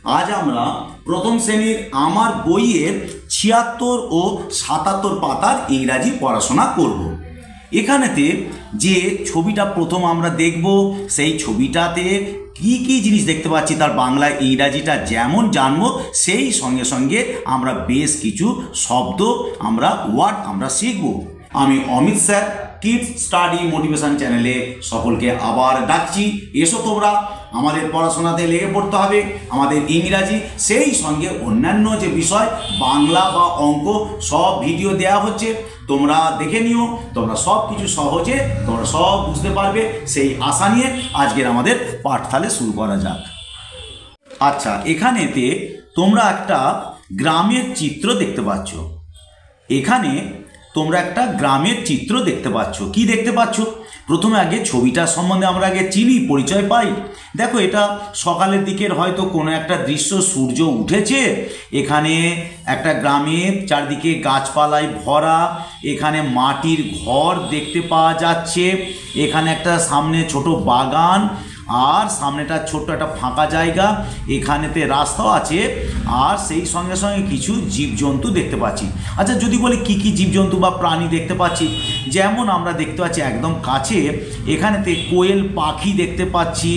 আজ আমরা প্রথম শ্রেণীর আমার বইয়ের ৭৬ ও ৭৭ পাতার ইংরাজি পড়াশোনা করব। এখানেতে যে ছবিটা প্রথম আমরা দেখব, সেই ছবিটাতে কি কি জিনিস দেখতে পাচ্ছি তার বাংলা ইংরাজিটা যেমন জানবো, সেই সঙ্গে সঙ্গে আমরা বেশ কিছু শব্দ ওয়ার্ড আমরা শিখব। আমি Amit sir kids study motivation চ্যানেলে সকলকে আবার ডাকছি, এসো তোমরা আমাদের পড়াশোনাতে লেগে পড়তে হবে। আমাদের ইংরাজি সেই সঙ্গে অন্যান্য যে বিষয় বাংলা বা অঙ্ক সব ভিডিও দেয়া হচ্ছে, তোমরা দেখে নিও, তোমরা সব কিছু সহজে তোমরা সব বুঝতে পারবে। সেই আশা নিয়ে আজকের আমাদের পাঠ তাহলে শুরু করা যাক। আচ্ছা, এখানেতে তোমরা একটা গ্রামের চিত্র দেখতে পাচ্ছ। এখানে তোমরা একটা গ্রামের চিত্র দেখতে পাচ্ছ। কি দেখতে পাচ্ছ? প্রথমে আগে ছবিটা সম্বন্ধে আমরা আগে চিনি, পরিচয় পাই। দেখো, এটা সকালের দিকের হয়তো কোনো একটা দৃশ্য, সূর্য উঠেছে। এখানে একটা গ্রামের চারদিকে গাছপালায় ভরা, এখানে মাটির ঘর দেখতে পাওয়া যাচ্ছে। এখানে একটা সামনে ছোট বাগান, আর সামনেটা ছোট্ট একটা ফাঁকা জায়গা, এখানেতে রাস্তাও আছে, আর সেই সঙ্গে সঙ্গে কিছু জীবজন্তু দেখতে পাচ্ছি। আচ্ছা, যদি বলি কি কি জীবজন্তু বা প্রাণী দেখতে পাচ্ছি, যেমন আমরা দেখতে পাচ্ছি একদম কাছে এখানেতে কোয়েল পাখি দেখতে পাচ্ছি,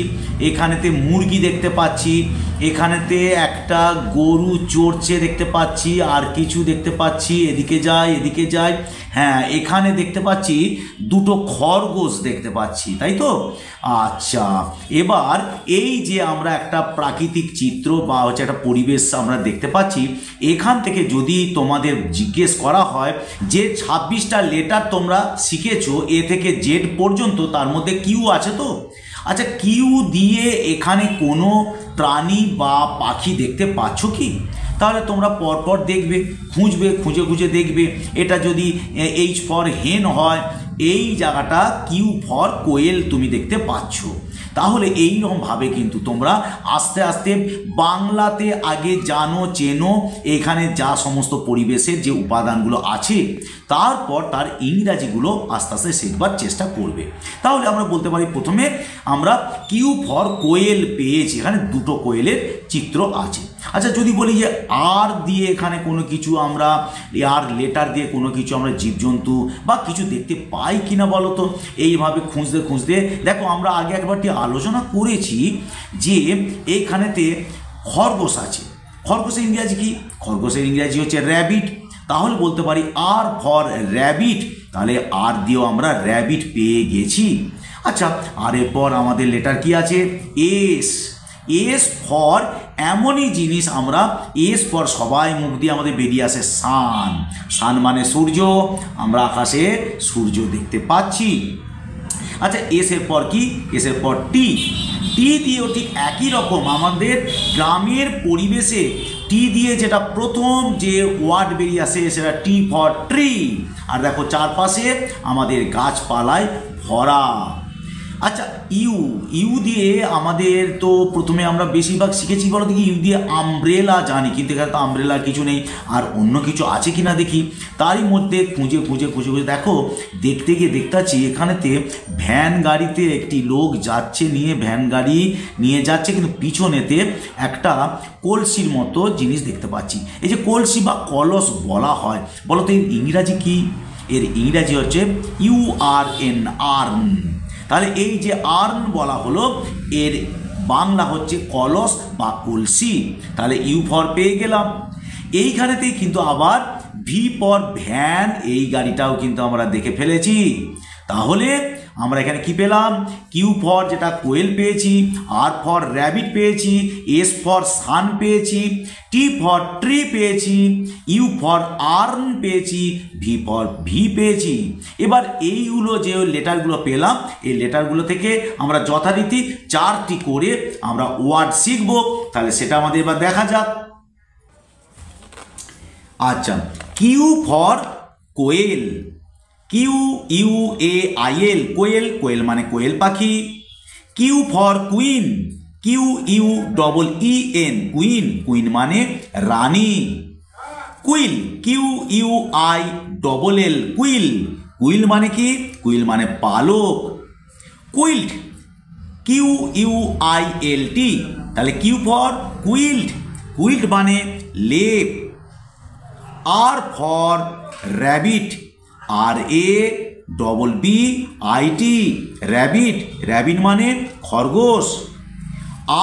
এখানেতে মুরগি দেখতে পাচ্ছি, এখানেতে একটা গরু চড়ছে দেখতে পাচ্ছি, আর কিছু দেখতে পাচ্ছি এদিকে যায় এদিকে যায়। হ্যাঁ, এখানে দেখতে পাচ্ছি দুটো খরগোশ দেখতে পাচ্ছি, তাই তো? আচ্ছা, এবার এই যে আমরা একটা প্রাকৃতিক চিত্র বা হচ্ছে একটা পরিবেশ আমরা দেখতে পাচ্ছি, এখান থেকে যদি তোমাদের জিজ্ঞেস করা হয় যে 26টা লেটার তোমরা শিখেছো এ থেকে জেড পর্যন্ত, তার মধ্যে কিউ আছে তো? আচ্ছা, কিউ দিয়ে এখানে কোনো প্রাণী বা পাখি দেখতে পাচ্ছ কি? তাহলে তোমরা পরপর দেখবে, খুঁজবে, খুঁজে খুঁজে দেখবে। এটা যদি এইচ ফর হেন হয়, এই জায়গাটা কিউ ফর কোয়েল তুমি দেখতে পাচ্ছ। তাহলে এইরকমভাবে কিন্তু তোমরা আস্তে আস্তে বাংলাতে আগে জানো, চেনো এখানে যা সমস্ত পরিবেশের যে উপাদানগুলো আছে, তারপর তার ইংরাজিগুলো আস্তে আস্তে শিখবার চেষ্টা করবে। তাহলে আমরা বলতে পারি প্রথমে আমরা কিউ ফর কোয়েল পেয়েছি, এখানে দুটো কোয়েলের চিত্র আছে। আচ্ছা, যদি বলি যে আর দিয়ে এখানে কোনো কিছু আমরা, আর লেটার দিয়ে কোনো কিছু আমরা জীবজন্তু বা কিছু দেখতে পাই কিনা বলো তো? এইভাবে খুঁজতে খুঁজতে দেখো, আমরা আগে একবারটি আলোচনা করেছি যে এইখানেতে খরগোশ আছে। খরগোশের ইংরাজি কি? খরগোশের ইংরাজি হচ্ছে র্যাবিট। তাহলে বলতে পারি আর ফর র্যাবিট, তাহলে আর দিয়েও আমরা র্যাবিট পেয়ে গেছি। আচ্ছা, আর এরপর আমাদের লেটার কি আছে? এস। এস ফর এমনই জিনিস, আমরা এস ফর সবাই মুখ দিয়ে আমাদের বেরিয়ে আসে সান। সান মানে সূর্য, আমরা আকাশে সূর্য দেখতে পাচ্ছি। আচ্ছা, এসের পর কি? এসের পর টি। টি দিয়েও ঠিক একই রকম আমাদের গ্রামের পরিবেশে টি দিয়ে যেটা প্রথম যে ওয়ার্ড বেরিয়ে আসে সেটা টি ফর ট্রি। আর দেখো চারপাশে আমাদের গাছপালায় ভরা। আচ্ছা, ইউ। ইউ দিয়ে আমাদের তো প্রথমে আমরা বেশিরভাগ শিখেছি বলো দেখি, ইউ দিয়ে আমব্রেলা জানি, কিন্তু এখানে তো আমব্রেলা কিছু নেই। আর অন্য কিছু আছে কি না দেখি। তারই মধ্যে খুঁজে খুঁজে খুঁজে খুঁজে দেখো, দেখতে গিয়ে দেখতে পাচ্ছি এখানেতে ভ্যান গাড়িতে একটি লোক যাচ্ছে, নিয়ে ভ্যান গাড়ি নিয়ে যাচ্ছে, কিন্তু পিছনেতে একটা কলসির মতো জিনিস দেখতে পাচ্ছি। এই যে কলসি বা কলস বলা হয়, বলো তো এর ইংরাজি কি? এর ইংরাজি হচ্ছে URN, আর্ন। তাহলে এই যে আর্ন বলা হলো, এর বাংলা হচ্ছে কলস বা কলসি। তাহলে ইউ ফর পেয়ে গেলাম। এইখানেতেই কিন্তু আবার ভি ফর ভ্যান, এই গাড়িটাও কিন্তু আমরা দেখে ফেলেছি। তাহলে আমরা এখানে কি পেলাম? কিউ ফর যেটা কোয়েল পেয়েছি, আর ফর র্যাবিট পেয়েছি, এস ফর সান পেয়েছি, টি ফর ট্রি পেয়েছি, ইউ ফর আর্ন পেয়েছি, ভি ফর ভি পেয়েছি। এবার এইগুলো যে লেটারগুলো পেলাম, এই লেটারগুলো থেকে আমরা যথারীতি 4টি করে আমরা ওয়ার্ড শিখব। তাহলে সেটা আমাদের এবার দেখা যাক। আচ্ছা, Q for quail, QUAIL, quail. Quail মানে কোয়েল পাখি। Q for queen, QUEEN, queen. Queen মানে রানী। Quill, QUILL, quill. কুইল মানে কি? কুইল মানে পালক। কুইল্ট, QUILT, তাহলে কিউ ফর কুইল্ট, কুইল্ট মানে লেপ। R for rabbit, RABBIT, rabbit, rabbit মানে খরগোশ।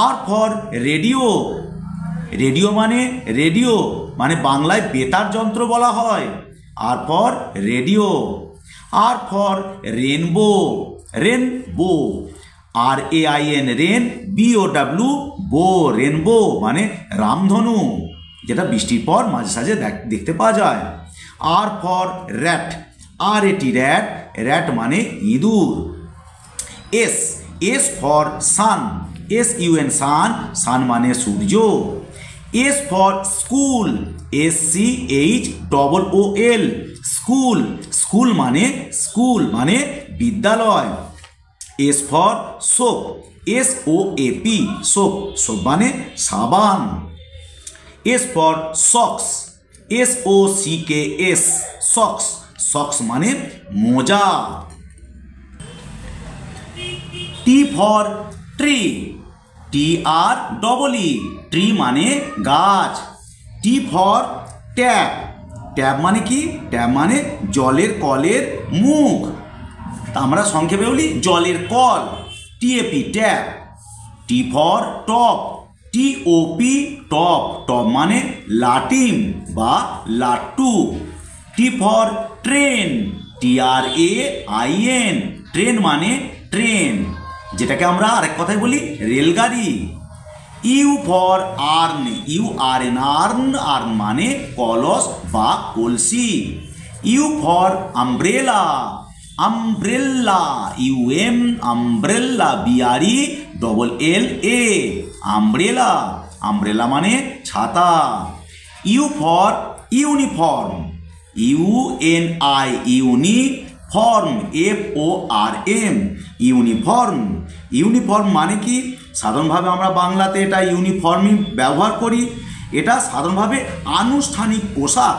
আর ফর রেডিও, রেডিও মানে বাংলায় বেতার যন্ত্র বলা হয়। R for radio. R for rainbow, rainbow, RAIN, rain, BOW, bow, rainbow মানে রামধনু, যেটা বৃষ্টির পর মাঝে সাঝে দেখতে পাওয়া যায়। R for rat, RAT, rat, rat মানে ইঁদুর। S for sun, SUN, sun, sun মানে সূর্য। S for school, SCHOOL, school, school মানে বিদ্যালয়। S for soap, SOAP, soap, soap মানে সাবান। S for socks, SOCKS, socks, socks মানে মোজা। T for tree, TREE, tree মানে গাছ। টি ফর ট্যাপ, ট্যাপ মানে কি? ট্যাপ মানে জলের কলের মুখ, আমরা সংক্ষেপে বলি জলের কল, TAP, tap. T for top, TOP, top, top মানে লাটিম বা লাট্টু। T for train, TRAIN, train মানে ট্রেন, যেটাকে আমরা আরেক কথায় বলি রেলগাড়ি। U for urn, URN, urn, urn মানে কলস বা কলসি। U for umbrella, umbrella, UM, umbrella, BRELLA, umbrella, umbrella মানে ছাতা। U for uniform, UNI, uniform, FORM, uniform. Uniform মানে কি? সাধারণভাবে আমরা বাংলাতে এটা ইউনিফর্মই ব্যবহার করি। এটা সাধারণভাবে আনুষ্ঠানিক পোশাক,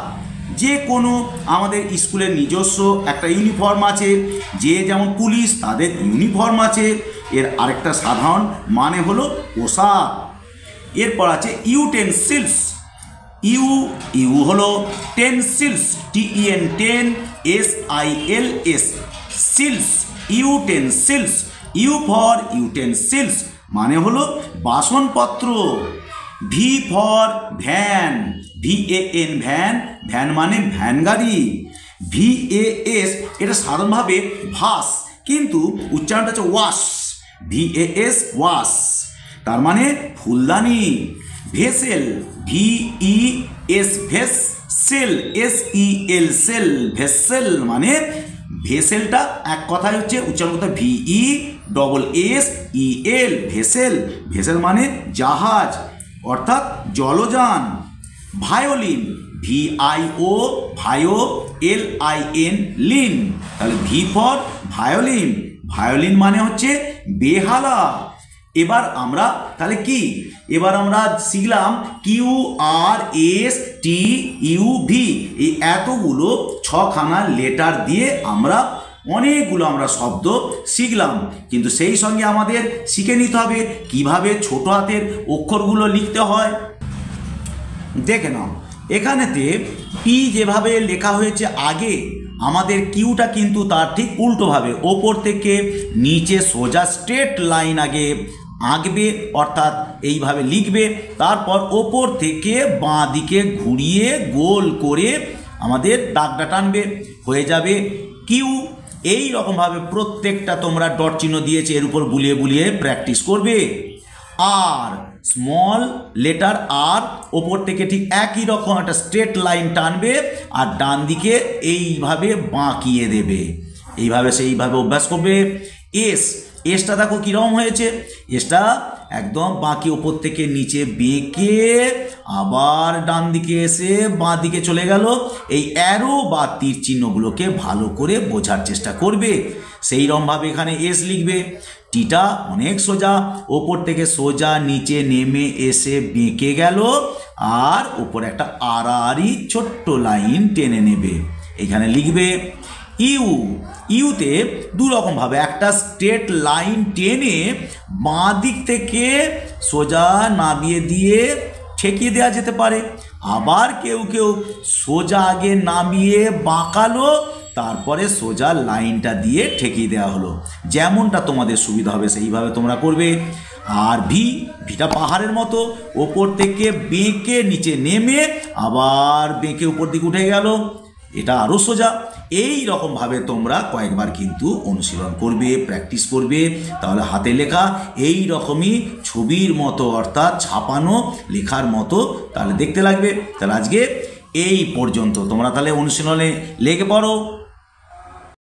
যে কোনো আমাদের স্কুলের নিজস্ব একটা ইউনিফর্ম আছে, যে যেমন পুলিশ তাদের ইউনিফর্ম আছে, এর আরেকটা সাধারণ মানে হলো পোশাক। এরপর আছে ইউটেনসিলস, ইউ হলো tensils, TEN, SILS, sils, utensils. U for utensils মানে হলো বাসনপত্র। V for van, VAN, van, van মানে ভ্যান গাড়ি। VAS এটা সাধারণভাবে ভাস, কিন্তু উচ্চারণটা হচ্ছে ওয়াশ, VAS, ওয়াশ, তার মানে ফুলদানি। ভেসেল, VES, ভেসেল, SEL, সেল, ভেসেল মানে ভেসেলটা এক কথায় হচ্ছে উচ্চারণ করতে VESSEL, ভেসেল, ভেসেল মানে জাহাজ অর্থাৎ জলযান। Violin, VIO, vio, LIN, lin, তাহলে ভি ফর ভায়োলিন, ভায়োলিন মানে হচ্ছে বেহালা। এবার আমরা তাহলে কি, এবার আমরা শিখলাম QRSTUV, এই এতগুলো ছখানা লেটার দিয়ে আমরা অনেকগুলো আমরা শব্দ শিখলাম, কিন্তু সেই সঙ্গে আমাদের শিখে নিতে হবে কিভাবে ছোট হাতের অক্ষরগুলো লিখতে হয়। দেখে নাও, এখানেতে পি যেভাবে লেখা হয়েছে আগে, আমাদের কিউটা কিন্তু তার ঠিক উল্টোভাবে ওপর থেকে নিচে সোজা স্ট্রেট লাইন আগে আঁকবে, অর্থাৎ এইভাবে লিখবে, তারপর ওপর থেকে বাঁ দিকে ঘুরিয়ে গোল করে আমাদের দাগটা টানবে, হয়ে যাবে কিউ। এই রকমভাবে প্রত্যেকটা তোমরা ডট চিহ্ন দিয়েছে এর উপর বুলিয়ে বুলিয়ে প্র্যাকটিস করবে। আর স্মল লেটার আর ওপর থেকে ঠিক একই রকম একটা স্ট্রেট লাইন টানবে আর ডান দিকে এইভাবে বাঁকিয়ে দেবে, এইভাবে সেইভাবে অভ্যাস করবে। এসটা দেখো কীরকম হয়েছে, এসটা একদম বাঁকি ওপর থেকে নিচে বেঁকে আবার ডান দিকে এসে বাঁ দিকে চলে গেল। এই অ্যারো বা তীর চিহ্নগুলোকে ভালো করে বোঝার চেষ্টা করবে। সেই রকমভাবে এখানে এস লিখবে। টিটা অনেক সোজা, ওপর থেকে সোজা নিচে নেমে এসে বেঁকে গেল আর ওপরে একটা আড়াআড়ি ছোট্ট লাইন টেনে নেবে, এখানে লিখবে। ইউ, ইউতে দু রকমভাবে, একটা স্ট্রেট লাইন টেনে বাঁ দিক থেকে সোজা নামিয়ে দিয়ে ঠেকিয়ে দেওয়া যেতে পারে, আবার কেউ কেউ সোজা আগে নামিয়ে বাঁকালো, তারপরে সোজা লাইনটা দিয়ে ঠেকিয়ে দেওয়া হলো। যেমনটা তোমাদের সুবিধা হবে সেইভাবে তোমরা করবে। আর ভিটা পাহাড়ের মতো, ওপর থেকে বেঁকে নিচে নেমে আবার বেঁকে উপর দিকে উঠে গেল, এটা আরও সোজা। এই রকমভাবে তোমরা কয়েকবার কিন্তু অনুশীলন করবে, প্র্যাকটিস করবে, তাহলে হাতে লেখা এই রকমই ছবির মতো, অর্থাৎ ছাপানো লেখার মতো তাহলে দেখতে লাগবে। তাহলে আজকে এই পর্যন্ত, তোমরা তাহলে অনুশীলনে লেগে পড়ো।